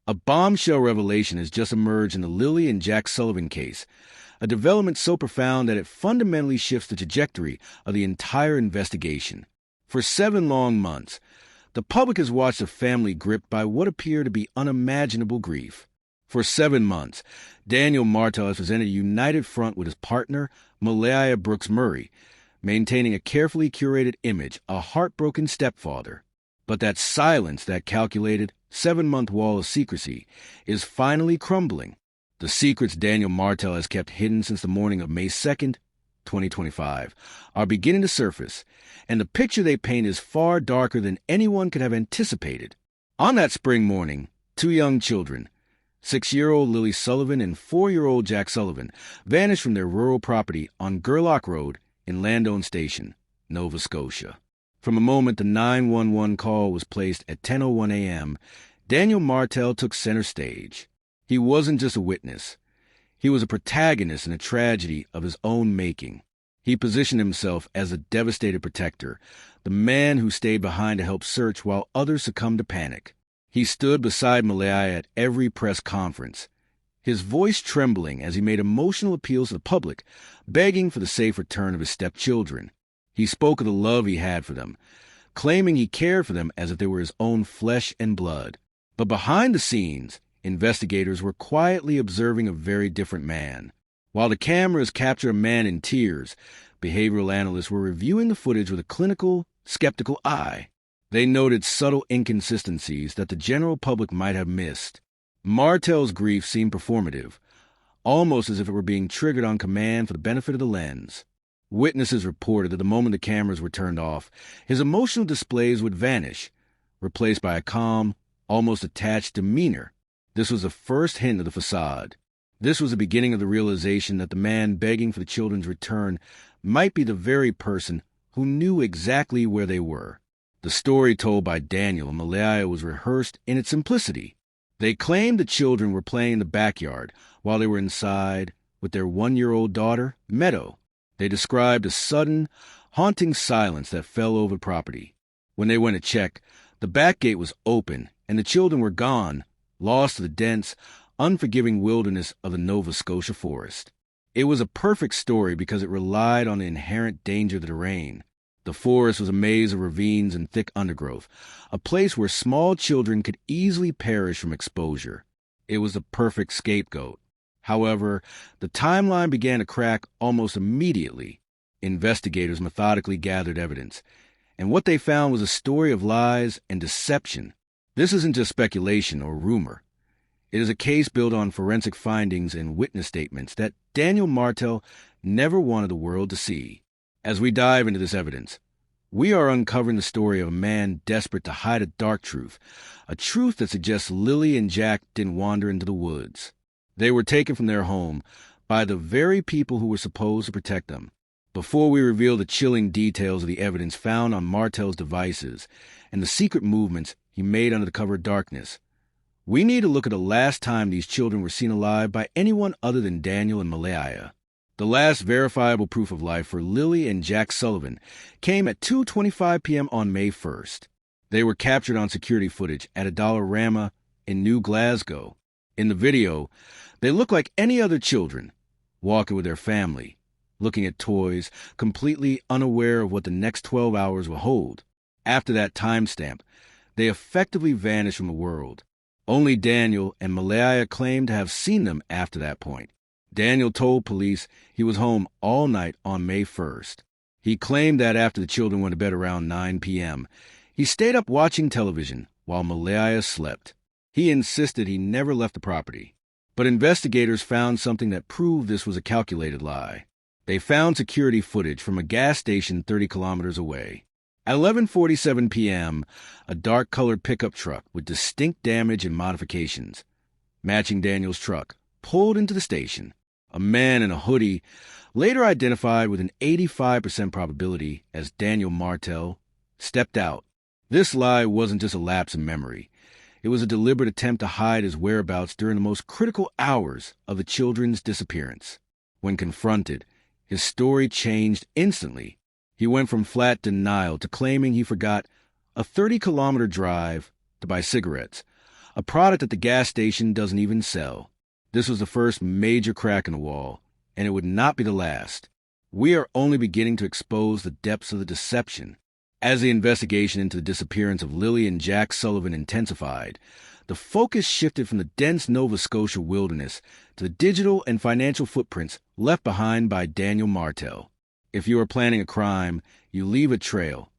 A bombshell revelation has just emerged in the Lilly and Jack Sullivan case, a development so profound that it fundamentally shifts the trajectory of the entire investigation. For 7 long months, the public has watched a family gripped by what appear to be unimaginable grief. For 7 months, Daniel Martell has presented a united front with his partner, Malaya Brooks Murray, maintaining a carefully curated image, a heartbroken stepfather. But that silence, that calculated 7-month wall of secrecy, is finally crumbling. The secrets Daniel Martell has kept hidden since the morning of May 2nd, 2025, are beginning to surface, and the picture they paint is far darker than anyone could have anticipated. On that spring morning, 2 young children, 6-year-old Lily Sullivan and 4-year-old Jack Sullivan, vanished from their rural property on Gerlach Road in Landone Station, Nova Scotia. From the moment the 911 call was placed at 10:01 a.m., Daniel Martell took center stage. He wasn't just a witness. He was a protagonist in a tragedy of his own making. He positioned himself as a devastated protector, the man who stayed behind to help search while others succumbed to panic. He stood beside Malaya at every press conference, his voice trembling as he made emotional appeals to the public, begging for the safe return of his stepchildren. He spoke of the love he had for them, claiming he cared for them as if they were his own flesh and blood. But behind the scenes, investigators were quietly observing a very different man. While the cameras captured a man in tears, behavioral analysts were reviewing the footage with a clinical, skeptical eye. They noted subtle inconsistencies that the general public might have missed. Martell's grief seemed performative, almost as if it were being triggered on command for the benefit of the lens. Witnesses reported that the moment the cameras were turned off, his emotional displays would vanish, replaced by a calm, almost detached demeanor. This was the first hint of the facade. This was the beginning of the realization that the man begging for the children's return might be the very person who knew exactly where they were. The story told by Daniel and Malaya was rehearsed in its simplicity. They claimed the children were playing in the backyard while they were inside with their 1-year-old daughter, Meadow. They described a sudden, haunting silence that fell over the property. When they went to check, the back gate was open and the children were gone, lost to the dense, unforgiving wilderness of the Nova Scotia forest. It was a perfect story because it relied on the inherent danger of the terrain. The forest was a maze of ravines and thick undergrowth, a place where small children could easily perish from exposure. It was the perfect scapegoat. However, the timeline began to crack almost immediately. Investigators methodically gathered evidence, and what they found was a story of lies and deception. This isn't just speculation or rumor. It is a case built on forensic findings and witness statements that Daniel Martell never wanted the world to see. As we dive into this evidence, we are uncovering the story of a man desperate to hide a dark truth, a truth that suggests Lily and Jack didn't wander into the woods. They were taken from their home by the very people who were supposed to protect them. Before we reveal the chilling details of the evidence found on Martell's devices and the secret movements he made under the cover of darkness, we need to look at the last time these children were seen alive by anyone other than Daniel and Malaya. The last verifiable proof of life for Lily and Jack Sullivan came at 2:25 p.m. on May 1st. They were captured on security footage at a Dollarama in New Glasgow. In the video, they look like any other children, walking with their family, looking at toys, completely unaware of what the next 12 hours will hold. After that timestamp, they effectively vanished from the world. Only Daniel and Malaya claimed to have seen them after that point. Daniel told police he was home all night on May 1st. He claimed that after the children went to bed around 9 p.m., he stayed up watching television while Malaya slept. He insisted he never left the property. But investigators found something that proved this was a calculated lie. They found security footage from a gas station 30 kilometers away. At 11:47 p.m., a dark-colored pickup truck with distinct damage and modifications, matching Daniel's truck, pulled into the station. A man in a hoodie, later identified with an 85% probability as Daniel Martell, stepped out. This lie wasn't just a lapse in memory. It was a deliberate attempt to hide his whereabouts during the most critical hours of the children's disappearance. When confronted, his story changed instantly. He went from flat denial to claiming he forgot a 30-kilometer drive to buy cigarettes, a product that the gas station doesn't even sell. This was the first major crack in the wall, and it would not be the last. We are only beginning to expose the depths of the deception. As the investigation into the disappearance of Lilly and Jack Sullivan intensified, the focus shifted from the dense Nova Scotia wilderness to the digital and financial footprints left behind by Daniel Martell. If you are planning a crime, you leave a trail,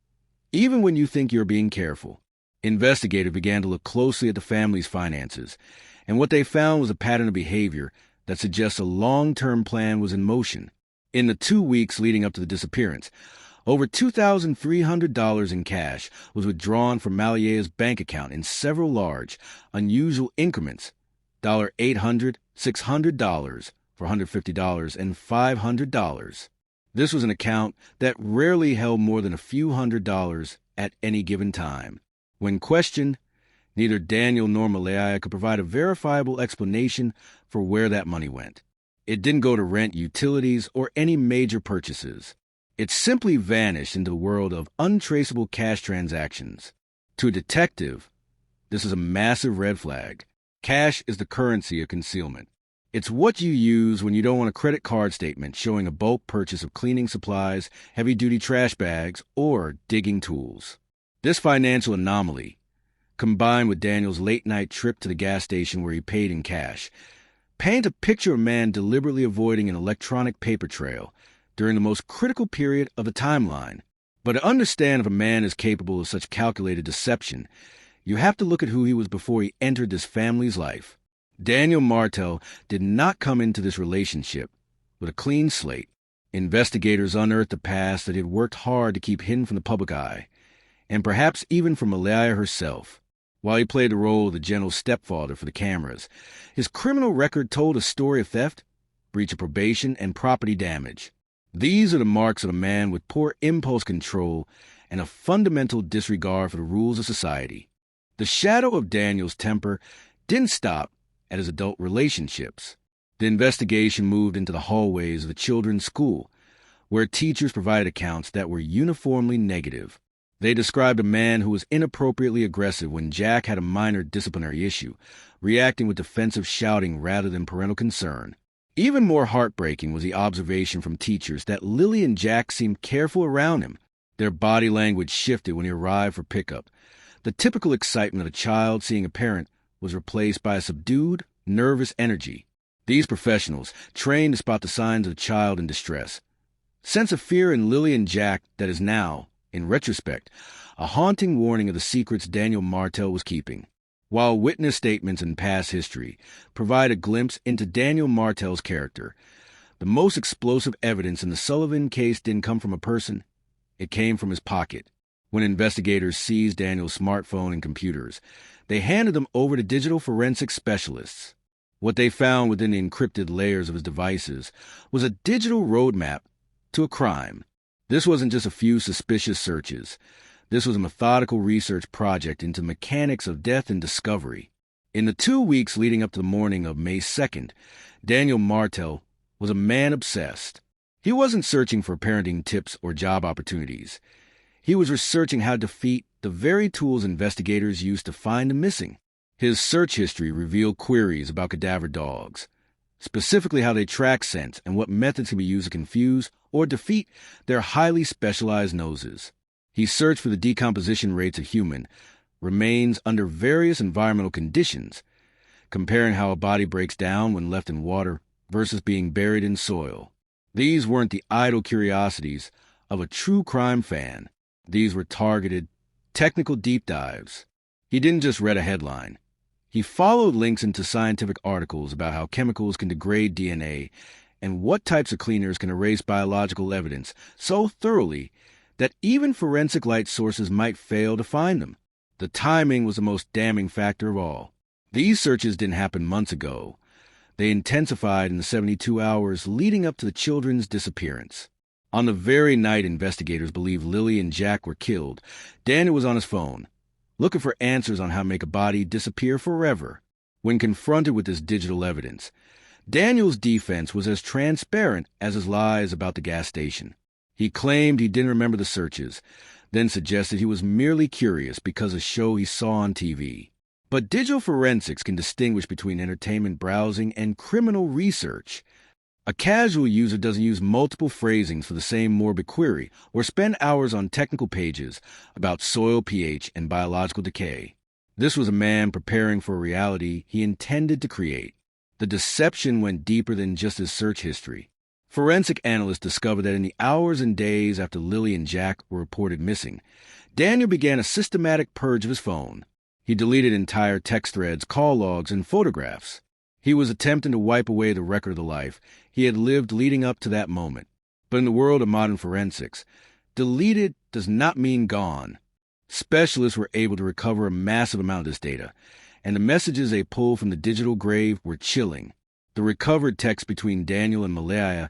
even when you think you're being careful. Investigators began to look closely at the family's finances, and what they found was a pattern of behavior that suggests a long-term plan was in motion. In the 2 weeks leading up to the disappearance, over $2,300 in cash was withdrawn from Maliea's bank account in several large, unusual increments: $800, $600, $450, and $500. This was an account that rarely held more than a few $100s at any given time. When questioned, neither Daniel nor Maleia could provide a verifiable explanation for where that money went. It didn't go to rent, utilities, or any major purchases. It simply vanished into the world of untraceable cash transactions. To a detective, this is a massive red flag. Cash is the currency of concealment. It's what you use when you don't want a credit card statement showing a bulk purchase of cleaning supplies, heavy-duty trash bags, or digging tools. This financial anomaly, combined with Daniel's late-night trip to the gas station where he paid in cash, paint a picture of a man deliberately avoiding an electronic paper trail during the most critical period of the timeline. But to understand if a man is capable of such calculated deception, you have to look at who he was before he entered this family's life. Daniel Martell did not come into this relationship with a clean slate. Investigators unearthed a past that he had worked hard to keep hidden from the public eye, and perhaps even from Maleia herself. While he played the role of the gentle stepfather for the cameras, his criminal record told a story of theft, breach of probation, and property damage. These are the marks of a man with poor impulse control and a fundamental disregard for the rules of society. The shadow of Daniel's temper didn't stop at his adult relationships. The investigation moved into the hallways of the children's school, where teachers provided accounts that were uniformly negative. They described a man who was inappropriately aggressive when Jack had a minor disciplinary issue, reacting with defensive shouting rather than parental concern. Even more heartbreaking was the observation from teachers that Lilly and Jack seemed careful around him. Their body language shifted when he arrived for pickup. The typical excitement of a child seeing a parent was replaced by a subdued, nervous energy. These professionals, trained to spot the signs of a child in distress, sense a fear in Lilly and Jack that is now, in retrospect, a haunting warning of the secrets Daniel Martell was keeping. While witness statements and past history provide a glimpse into Daniel Martell's character, the most explosive evidence in the Sullivan case didn't come from a person. It came from his pocket. When investigators seized Daniel's smartphone and computers, they handed them over to digital forensic specialists. What they found within the encrypted layers of his devices was a digital roadmap to a crime. This wasn't just a few suspicious searches. This was a methodical research project into the mechanics of death and discovery. In the 2 weeks leading up to the morning of May 2nd, Daniel Martell was a man obsessed. He wasn't searching for parenting tips or job opportunities. He was researching how to defeat the very tools investigators used to find the missing. His search history revealed queries about cadaver dogs, specifically how they track scents and what methods can be used to confuse or defeat their highly specialized noses. He searched for the decomposition rates of human remains under various environmental conditions, comparing how a body breaks down when left in water versus being buried in soil. These weren't the idle curiosities of a true crime fan. These were targeted, technical deep dives. He didn't just read a headline. He followed links into scientific articles about how chemicals can degrade DNA and what types of cleaners can erase biological evidence so thoroughly that even forensic light sources might fail to find them. The timing was the most damning factor of all. These searches didn't happen months ago. They intensified in the 72 hours leading up to the children's disappearance. On the very night investigators believed Lilly and Jack were killed, Daniel was on his phone, looking for answers on how to make a body disappear forever. When confronted with this digital evidence, Daniel's defense was as transparent as his lies about the gas station. He claimed he didn't remember the searches, then suggested he was merely curious because of a show he saw on TV. But digital forensics can distinguish between entertainment browsing and criminal research. A casual user doesn't use multiple phrasings for the same morbid query or spend hours on technical pages about soil pH and biological decay. This was a man preparing for a reality he intended to create. The deception went deeper than just his search history. Forensic analysts discovered that in the hours and days after Lilly and Jack were reported missing, Daniel began a systematic purge of his phone. He deleted entire text threads, call logs, and photographs. He was attempting to wipe away the record of the life he had lived leading up to that moment. But in the world of modern forensics, deleted does not mean gone. Specialists were able to recover a massive amount of this data, and the messages they pulled from the digital grave were chilling. The recovered text between Daniel and Malaya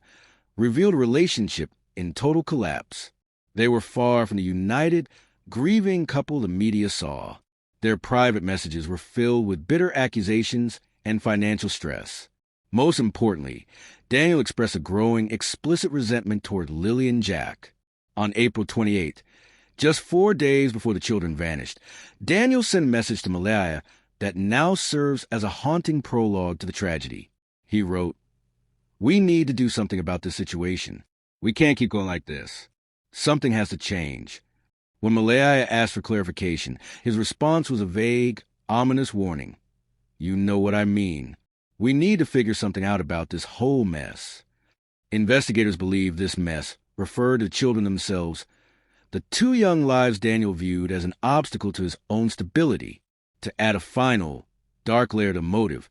revealed a relationship in total collapse. They were far from the united, grieving couple the media saw. Their private messages were filled with bitter accusations and financial stress. Most importantly, Daniel expressed a growing, explicit resentment toward Lilly and Jack. On April 28th, just 4 days before the children vanished, Daniel sent a message to Malaya that now serves as a haunting prologue to the tragedy. He wrote, "We need to do something about this situation. We can't keep going like this. Something has to change." When Malaya asked for clarification, his response was a vague, ominous warning. "You know what I mean. We need to figure something out about this whole mess." Investigators believe this mess referred to the children themselves, the 2 young lives Daniel viewed as an obstacle to his own stability. To add a final, dark layer to motive,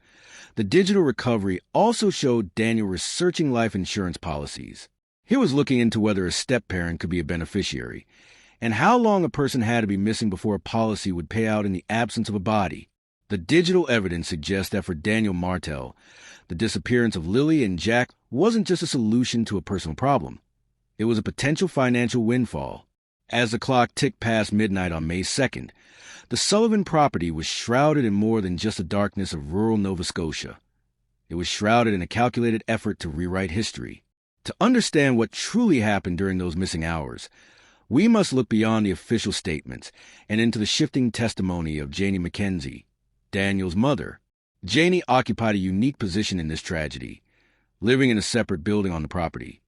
the digital recovery also showed Daniel researching life insurance policies. He was looking into whether a step-parent could be a beneficiary, and how long a person had to be missing before a policy would pay out in the absence of a body. The digital evidence suggests that for Daniel Martell, the disappearance of Lilly and Jack wasn't just a solution to a personal problem. It was a potential financial windfall. As the clock ticked past midnight on May 2nd, the Sullivan property was shrouded in more than just the darkness of rural Nova Scotia. It was shrouded in a calculated effort to rewrite history. To understand what truly happened during those missing hours, we must look beyond the official statements and into the shifting testimony of Janie McKenzie, Daniel's mother. Janie occupied a unique position in this tragedy, living in a separate building on the property.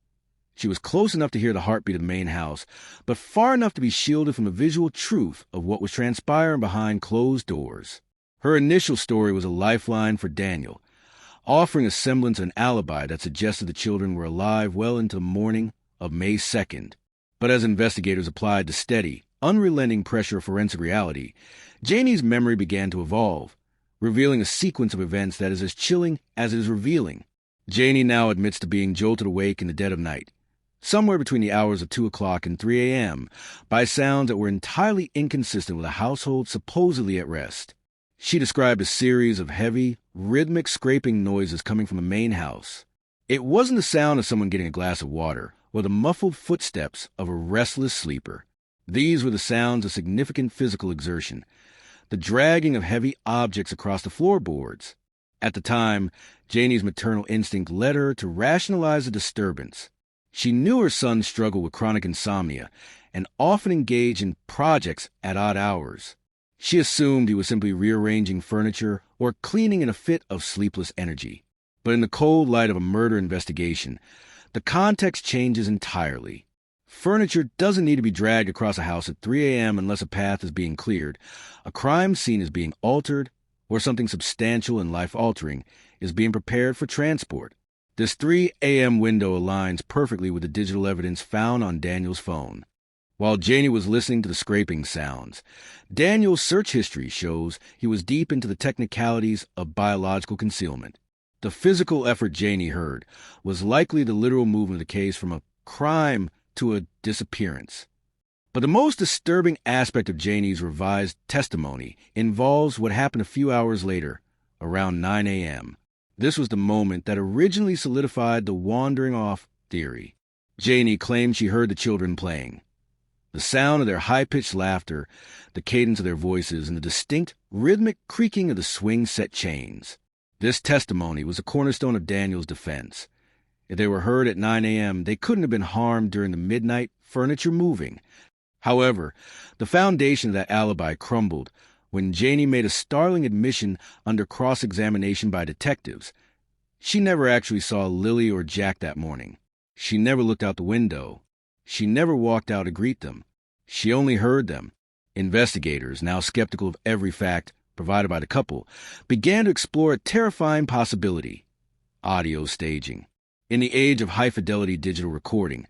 She was close enough to hear the heartbeat of the main house, but far enough to be shielded from the visual truth of what was transpiring behind closed doors. Her initial story was a lifeline for Daniel, offering a semblance of an alibi that suggested the children were alive well into the morning of May 2nd. But as investigators applied the steady, unrelenting pressure of forensic reality, Janie's memory began to evolve, revealing a sequence of events that is as chilling as it is revealing. Janie now admits to being jolted awake in the dead of night, somewhere between the hours of 2 o'clock and 3 a.m., by sounds that were entirely inconsistent with a household supposedly at rest. She described a series of heavy, rhythmic scraping noises coming from the main house. It wasn't the sound of someone getting a glass of water, or the muffled footsteps of a restless sleeper. These were the sounds of significant physical exertion, the dragging of heavy objects across the floorboards. At the time, Janie's maternal instinct led her to rationalize the disturbance. She knew her son struggled with chronic insomnia and often engaged in projects at odd hours. She assumed he was simply rearranging furniture or cleaning in a fit of sleepless energy. But in the cold light of a murder investigation, the context changes entirely. Furniture doesn't need to be dragged across a house at 3 a.m. unless a path is being cleared, a crime scene is being altered, or something substantial and life-altering is being prepared for transport. This 3 a.m. window aligns perfectly with the digital evidence found on Daniel's phone. While Janie was listening to the scraping sounds, Daniel's search history shows he was deep into the technicalities of biological concealment. The physical effort Janie heard was likely the literal movement of the case from a crime to a disappearance. But the most disturbing aspect of Janie's revised testimony involves what happened a few hours later, around 9 a.m. This was the moment that originally solidified the wandering off theory. Janie claimed she heard the children playing. The sound of their high-pitched laughter, the cadence of their voices, and the distinct, rhythmic creaking of the swing-set chains. This testimony was the cornerstone of Daniel's defense. If they were heard at 9 a.m., they couldn't have been harmed during the midnight furniture moving. However, the foundation of that alibi crumbled when Janie made a startling admission under cross-examination by detectives. She never actually saw Lily or Jack that morning. She never looked out the window. She never walked out to greet them. She only heard them. Investigators, now skeptical of every fact provided by the couple, began to explore a terrifying possibility: audio staging. In the age of high-fidelity digital recording,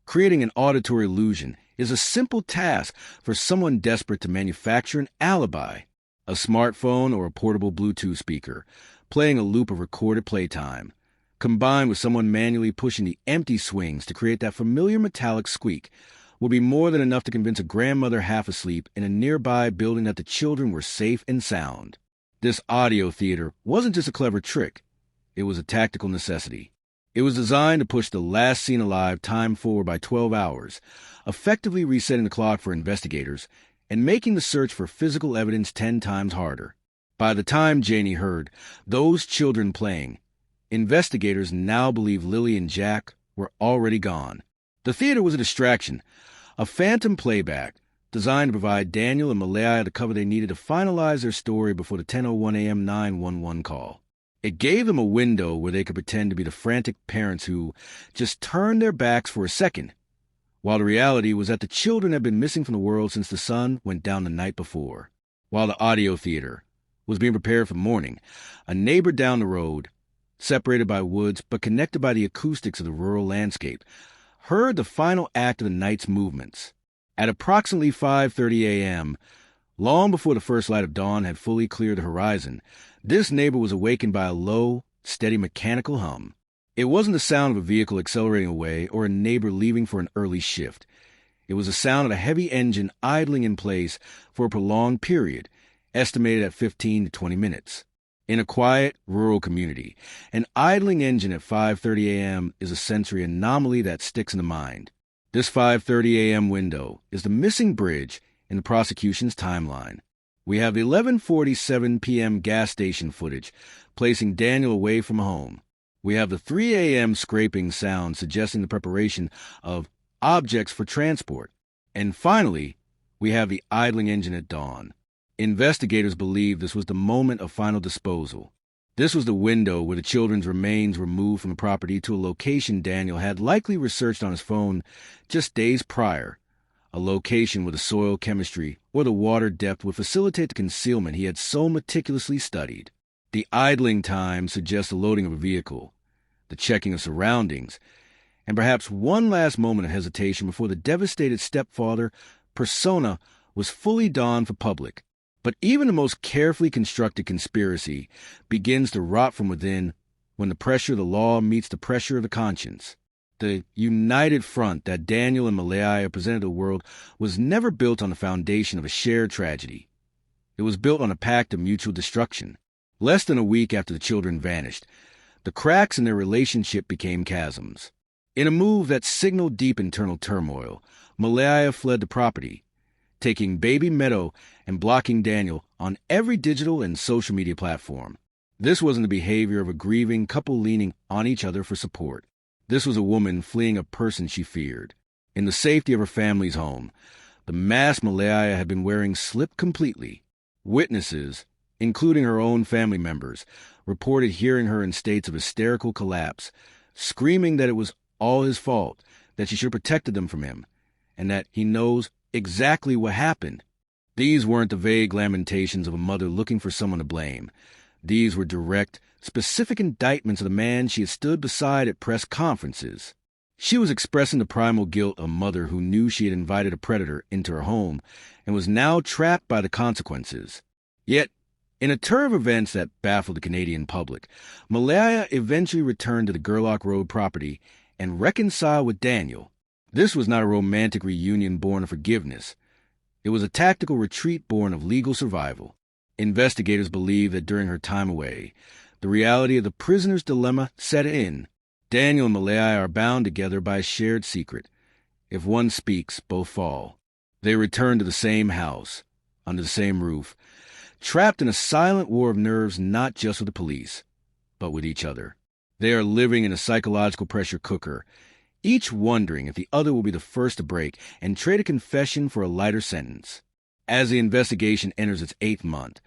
creating an auditory illusion is a simple task for someone desperate to manufacture an alibi. A smartphone or a portable Bluetooth speaker, playing a loop of recorded playtime, combined with someone manually pushing the empty swings to create that familiar metallic squeak, would be more than enough to convince a grandmother half asleep in a nearby building that the children were safe and sound. This audio theater wasn't just a clever trick. It was a tactical necessity. It was designed to push the last scene alive time forward by 12 hours, effectively resetting the clock for investigators and making the search for physical evidence 10 times harder. By the time Janie heard those children playing, investigators now believe Lily and Jack were already gone. The theater was a distraction, a phantom playback designed to provide Daniel and Malaya the cover they needed to finalize their story before the 10:01 a.m. 911 call. It gave them a window where they could pretend to be the frantic parents who just turned their backs for a second, while the reality was that the children had been missing from the world since the sun went down the night before. While the audio theater was being prepared for morning, a neighbor down the road, separated by woods but connected by the acoustics of the rural landscape, heard the final act of the night's movements. At approximately 5:30 a.m., long before the first light of dawn had fully cleared the horizon, this neighbor was awakened by a low, steady mechanical hum. It wasn't the sound of a vehicle accelerating away or a neighbor leaving for an early shift. It was the sound of a heavy engine idling in place for a prolonged period, estimated at 15 to 20 minutes. In a quiet, rural community, an idling engine at 5:30 a.m. is a sensory anomaly that sticks in the mind. This 5:30 a.m. window is the missing bridge in the prosecution's timeline. We have the 11:47 p.m. gas station footage, placing Daniel away from home. We have the 3 a.m. scraping sound suggesting the preparation of objects for transport. And finally, we have the idling engine at dawn. Investigators believe this was the moment of final disposal. This was the window where the children's remains were moved from the property to a location Daniel had likely researched on his phone just days prior, a location where the soil chemistry or the water depth would facilitate the concealment he had so meticulously studied. The idling time suggests the loading of a vehicle, the checking of surroundings, and perhaps one last moment of hesitation before the devastated stepfather persona was fully donned for public. But even the most carefully constructed conspiracy begins to rot from within when the pressure of the law meets the pressure of the conscience. The united front that Daniel and Malaya presented to the world was never built on the foundation of a shared tragedy. It was built on a pact of mutual destruction. Less than a week after the children vanished, the cracks in their relationship became chasms. In a move that signaled deep internal turmoil, Malaya fled the property, taking Baby Meadow and blocking Daniel on every digital and social media platform. This wasn't the behavior of a grieving couple leaning on each other for support. This was a woman fleeing a person she feared. In the safety of her family's home, the mask Malaya had been wearing slipped completely. Witnesses, including her own family members, reported hearing her in states of hysterical collapse, screaming that it was all his fault, that she should have protected them from him, and that he knows exactly what happened. These weren't the vague lamentations of a mother looking for someone to blame. These were direct, specific indictments of the man she had stood beside at press conferences. She was expressing the primal guilt of a mother who knew she had invited a predator into her home and was now trapped by the consequences. Yet, in a turn of events that baffled the Canadian public, Malaya eventually returned to the Gerlach Road property and reconciled with Daniel. This was not a romantic reunion born of forgiveness. It was a tactical retreat born of legal survival. Investigators believe that during her time away, the reality of the prisoner's dilemma set in. Daniel and Malaya are bound together by a shared secret. If one speaks, both fall. They return to the same house, under the same roof, trapped in a silent war of nerves not just with the police, but with each other. They are living in a psychological pressure cooker, each wondering if the other will be the first to break and trade a confession for a lighter sentence. As the investigation enters its 8th month,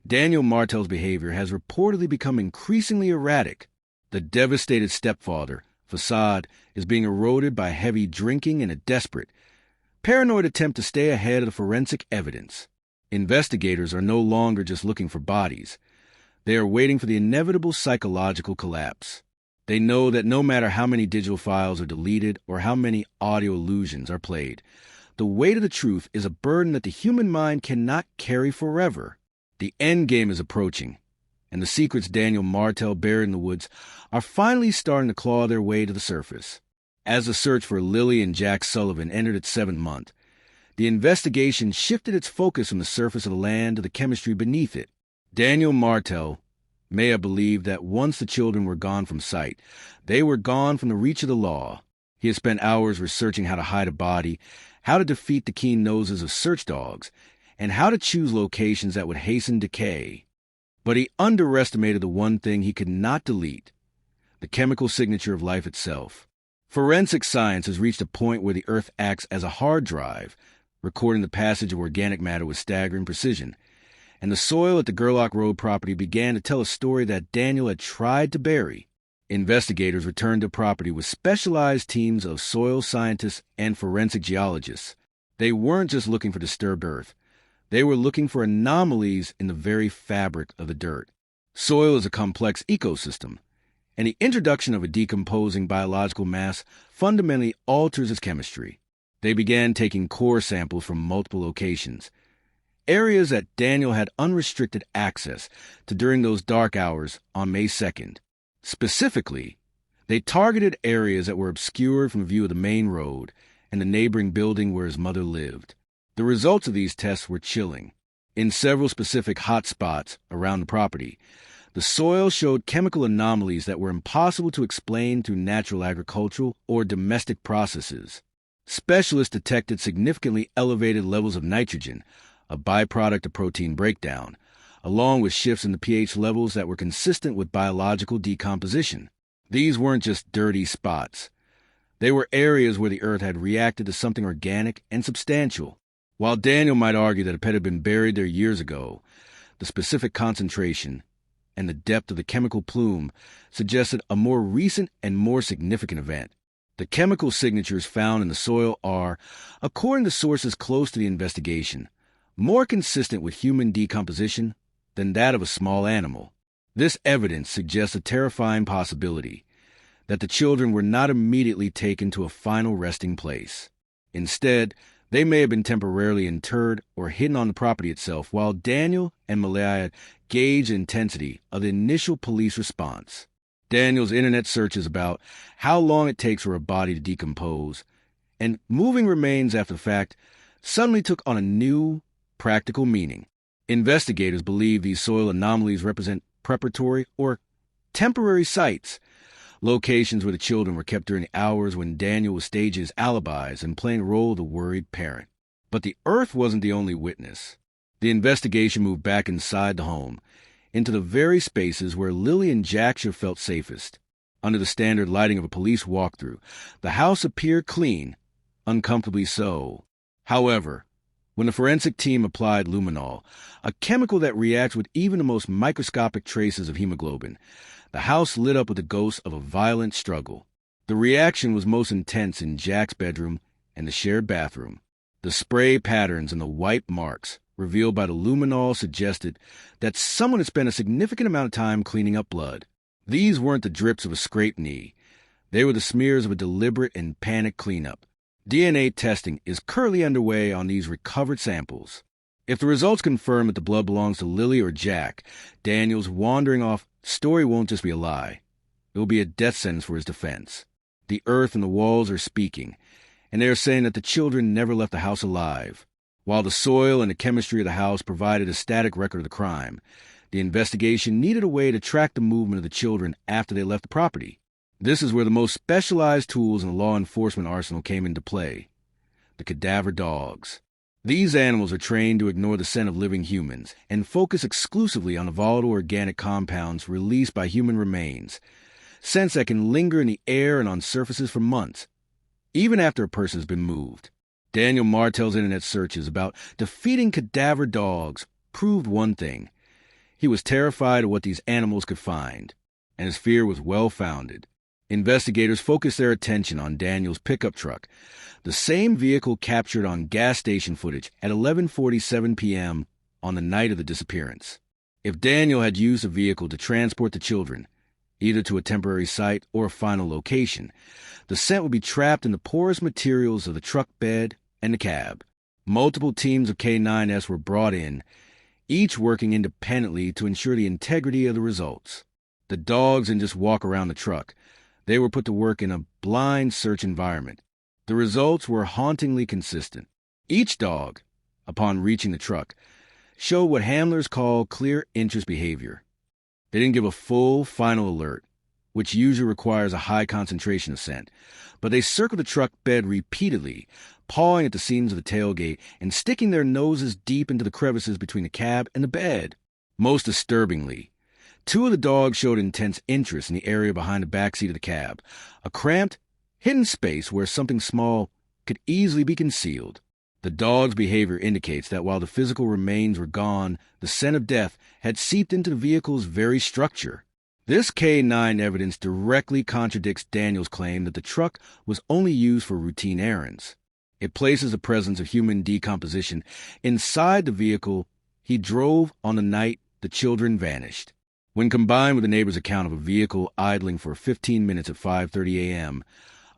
Daniel Martell's behavior has reportedly become increasingly erratic. The devastated stepfather, facade, is being eroded by heavy drinking and a desperate, paranoid attempt to stay ahead of the forensic evidence. Investigators are no longer just looking for bodies. They are waiting for the inevitable psychological collapse. They know that no matter how many digital files are deleted or how many audio illusions are played, the weight of the truth is a burden that the human mind cannot carry forever. The endgame is approaching, and the secrets Daniel Martell buried in the woods are finally starting to claw their way to the surface. As the search for Lilly and Jack Sullivan entered its 7th month, the investigation shifted its focus from the surface of the land to the chemistry beneath it. Daniel Martell may have believed that once the children were gone from sight, they were gone from the reach of the law. He had spent hours researching how to hide a body, how to defeat the keen noses of search dogs, and how to choose locations that would hasten decay. But he underestimated the one thing he could not delete: the chemical signature of life itself. Forensic science has reached a point where the Earth acts as a hard drive, recording the passage of organic matter with staggering precision, and the soil at the Gerlach Road property began to tell a story that Daniel had tried to bury. Investigators returned to property with specialized teams of soil scientists and forensic geologists. They weren't just looking for disturbed earth. They were looking for anomalies in the very fabric of the dirt. Soil is a complex ecosystem, and the introduction of a decomposing biological mass fundamentally alters its chemistry. They began taking core samples from multiple locations, areas that Daniel had unrestricted access to during those dark hours on May 2nd. Specifically, they targeted areas that were obscured from view of the main road and the neighboring building where his mother lived. The results of these tests were chilling. In several specific hot spots around the property, the soil showed chemical anomalies that were impossible to explain through natural agricultural or domestic processes. Specialists detected significantly elevated levels of nitrogen, a byproduct of protein breakdown, along with shifts in the pH levels that were consistent with biological decomposition. These weren't just dirty spots. They were areas where the earth had reacted to something organic and substantial. While Daniel might argue that a pet had been buried there years ago, the specific concentration and the depth of the chemical plume suggested a more recent and more significant event. The chemical signatures found in the soil are, according to sources close to the investigation, more consistent with human decomposition than that of a small animal. This evidence suggests a terrifying possibility that the children were not immediately taken to a final resting place. Instead, they may have been temporarily interred or hidden on the property itself while Daniel and Malaya gauged the intensity of the initial police response. Daniel's internet searches about how long it takes for a body to decompose and moving remains after the fact suddenly took on a new, practical meaning. Investigators believe these soil anomalies represent preparatory or temporary sites, locations where the children were kept during the hours when Daniel was staging his alibis and playing the role of the worried parent. But the earth wasn't the only witness. The investigation moved back inside the home, into the very spaces where Lilly and Jack should have felt safest. Under the standard lighting of a police walkthrough, the house appeared clean, uncomfortably so. However, when the forensic team applied luminol, a chemical that reacts with even the most microscopic traces of hemoglobin, the house lit up with the ghost of a violent struggle. The reaction was most intense in Jack's bedroom and the shared bathroom. The spray patterns and the wipe marks revealed by the luminol suggested that someone had spent a significant amount of time cleaning up blood. These weren't the drips of a scraped knee. They were the smears of a deliberate and panicked cleanup. DNA testing is currently underway on these recovered samples. If the results confirm that the blood belongs to Lilly or Jack, Daniel's wandering off story won't just be a lie. It will be a death sentence for his defense. The earth and the walls are speaking, and they are saying that the children never left the house alive. While the soil and the chemistry of the house provided a static record of the crime, the investigation needed a way to track the movement of the children after they left the property. This is where the most specialized tools in the law enforcement arsenal came into play: the Cadaver dogs. These animals are trained to ignore the scent of living humans and focus exclusively on the volatile organic compounds released by human remains, scents that can linger in the air and on surfaces for months, even after a person has been moved. Daniel Martell's internet searches about defeating cadaver dogs proved one thing. He was terrified of what these animals could find, and his fear was well-founded. Investigators focused their attention on Daniel's pickup truck, the same vehicle captured on gas station footage at 11:47 p.m. on the night of the disappearance. If Daniel had used the vehicle to transport the children, either to a temporary site or a final location, the scent would be trapped in the porous materials of the truck bed and the cab. Multiple teams of K9S were brought in, each working independently to ensure the integrity of the results. The dogs didn't just walk around the truck. They were put to work in a blind search environment. The results were hauntingly consistent. Each dog, upon reaching the truck, showed what handlers call clear interest behavior. They didn't give a full, final alert, which usually requires a high concentration of scent, but they circled the truck bed repeatedly, pawing at the seams of the tailgate and sticking their noses deep into the crevices between the cab and the bed. Most disturbingly, two of the dogs showed intense interest in the area behind the back seat of the cab, a cramped, hidden space where something small could easily be concealed. The dog's behavior indicates that while the physical remains were gone, the scent of death had seeped into the vehicle's very structure. This K9 evidence directly contradicts Daniel's claim that the truck was only used for routine errands. It places the presence of human decomposition inside the vehicle he drove on the night the children vanished. When combined with the neighbor's account of a vehicle idling for 15 minutes at 5:30 a.m.,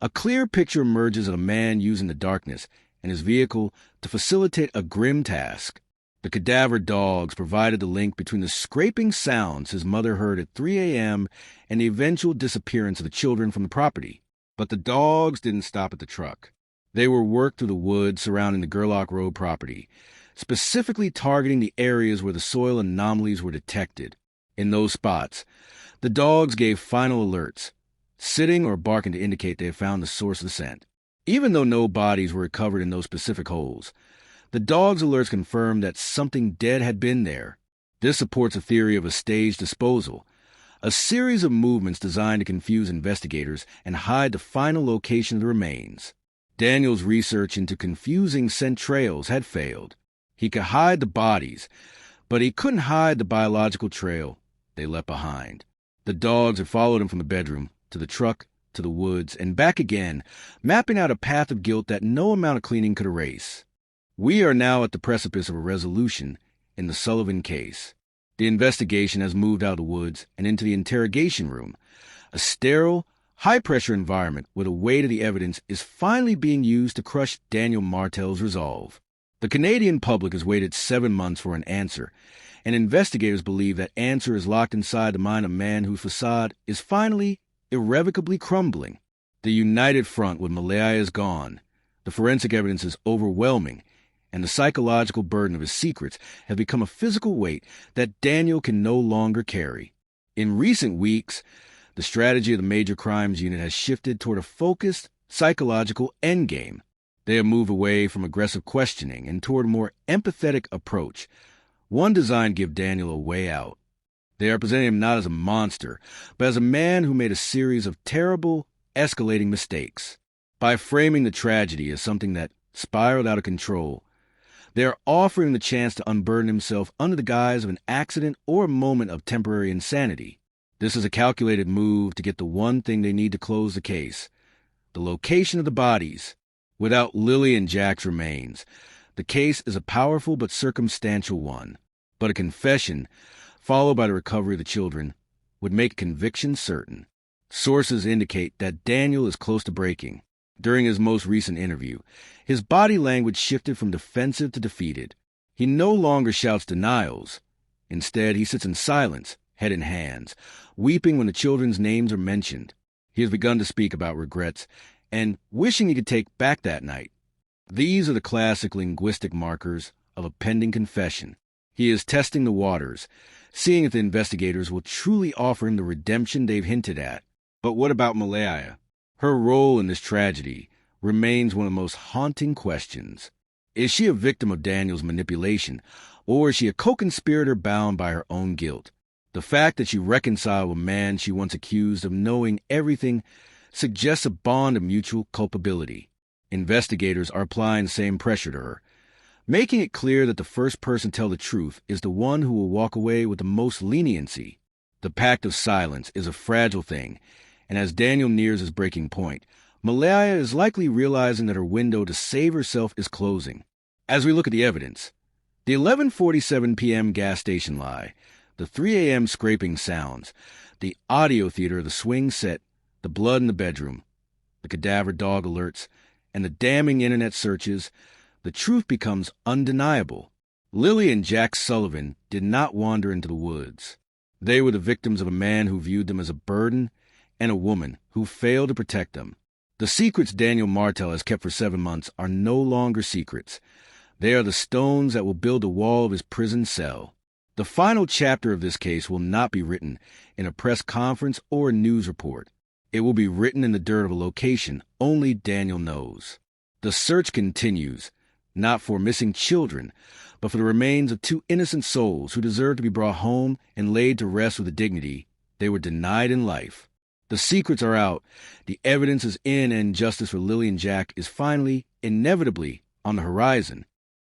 a clear picture emerges of a man using the darkness and his vehicle to facilitate a grim task. The cadaver dogs provided the link between the scraping sounds his mother heard at 3 a.m. and the eventual disappearance of the children from the property. But the dogs didn't stop at the truck. They were worked through the woods surrounding the Gerlach Road property, specifically targeting the areas where the soil anomalies were detected. In those spots, the dogs gave final alerts, sitting or barking to indicate they had found the source of the scent. Even though no bodies were recovered in those specific holes, the dogs' alerts confirmed that something dead had been there. This supports a theory of a staged disposal, a series of movements designed to confuse investigators and hide the final location of the remains. Daniel's research into confusing scent trails had failed. He could hide the bodies, but he couldn't hide the biological trail they left behind. The dogs had followed him from the bedroom, to the truck, to the woods, and back again, mapping out a path of guilt that no amount of cleaning could erase. We are now at the precipice of a resolution in the Sullivan case. The investigation has moved out of the woods and into the interrogation room, a sterile, high-pressure environment where the weight of the evidence is finally being used to crush Daniel Martell's resolve. The Canadian public has waited 7 months for an answer, and investigators believe that answer is locked inside the mind of a man whose facade is finally, irrevocably crumbling. The united front with Malaya is gone. The forensic evidence is overwhelming, and the psychological burden of his secrets has become a physical weight that Daniel can no longer carry. In recent weeks, the strategy of the Major Crimes Unit has shifted toward a focused, psychological endgame. They have moved away from aggressive questioning and toward a more empathetic approach, one designed to give Daniel a way out. They are presenting him not as a monster, but as a man who made a series of terrible, escalating mistakes. By framing the tragedy as something that spiraled out of control, they are offering him the chance to unburden himself under the guise of an accident or a moment of temporary insanity. This is a calculated move to get the one thing they need to close the case: the location of the bodies. Without Lilly and Jack's remains, the case is a powerful but circumstantial one. But a confession, followed by the recovery of the children, would make conviction certain. Sources indicate that Daniel is close to breaking. During his most recent interview, his body language shifted from defensive to defeated. He no longer shouts denials. Instead, he sits in silence, head in hands, weeping when the children's names are mentioned. He has begun to speak about regrets and wishing he could take back that night. These are the classic linguistic markers of a pending confession. He is testing the waters, seeing if the investigators will truly offer him the redemption they've hinted at. But what about Malaya? Her role in this tragedy remains one of the most haunting questions. Is she a victim of Daniel's manipulation, or is she a co-conspirator bound by her own guilt? The fact that she reconciled with a man she once accused of knowing everything suggests a bond of mutual culpability. Investigators are applying the same pressure to her, making it clear that the first person to tell the truth is the one who will walk away with the most leniency. The pact of silence is a fragile thing, and as Daniel nears his breaking point, Malaya is likely realizing that her window to save herself is closing. As we look at the evidence, the 11:47 p.m. gas station lie, the 3 a.m. scraping sounds, the audio theater of the swing set, the blood in the bedroom, the cadaver dog alerts, and the damning internet searches, the truth becomes undeniable. Lilly and Jack Sullivan did not wander into the woods. They were the victims of a man who viewed them as a burden and a woman who failed to protect them. The secrets Daniel Martell has kept for 7 months are no longer secrets. They are the stones that will build the wall of his prison cell. The final chapter of this case will not be written in a press conference or a news report. It will be written in the dirt of a location only Daniel knows. The search continues, not for missing children, but for the remains of 2 innocent souls who deserve to be brought home and laid to rest with the dignity they were denied in life. The secrets are out, the evidence is in, and justice for Lilly and Jack is finally, inevitably, on the horizon.